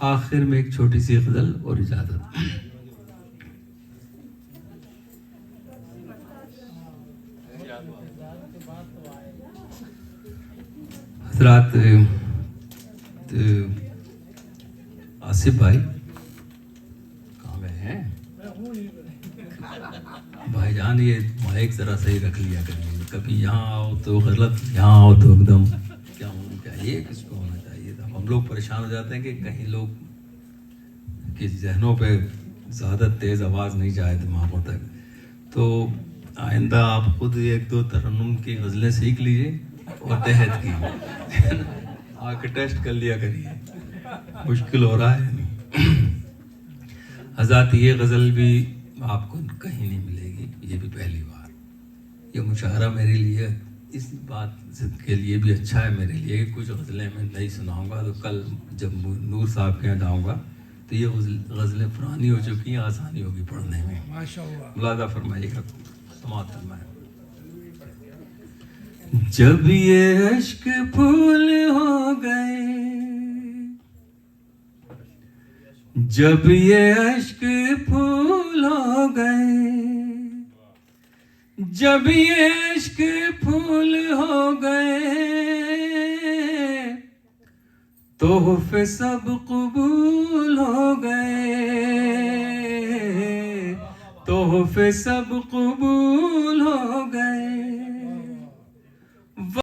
آخر میں ایک چھوٹی سی غزل اور اجازت. حضرات آصف بھائی کہاں گئے ہیں بھائی جان؟ یہ مائک ذرا صحیح رکھ لیا کریے. کبھی یہاں آؤ تو غلط، یہاں آؤ تو ایک دم کیا ہونا چاہیے، کس کو ہونا چاہیے تھا. ہم لوگ پریشان ہو جاتے ہیں کہ کہیں لوگ کے ذہنوں پہ زیادہ تیز آواز نہیں جائے دماغوں تک. تو آئندہ آپ خود ایک دو ترنم کی غزلیں سیکھ لیجیے اور تحت کی آ کے ٹیسٹ کر لیا کریے، مشکل ہو رہا ہے. حضرات یہ غزل بھی آپ کو کہیں نہیں ملے گی، یہ بھی پہلی بار. یہ مشاعرہ میرے لیے اس بات کے لیے بھی اچھا ہے میرے لیے کہ کچھ غزلیں میں نہیں سناؤں گا. تو کل جب نور صاحب کے یہاں جاؤں گا تو یہ غزلیں پرانی ہو چکی ہیں، آسانی ہوگی پڑھنے میں. ملاحظہ فرمائیے گا، سماعت فرمائیں. جب یہ عشق پھول ہو گئے، جب یہ عشق پھول ہو گئے، جب یہ عشق پھول ہو گئے، تحفے سب قبول ہو گئے، تحفے سب قبول ہو گئے.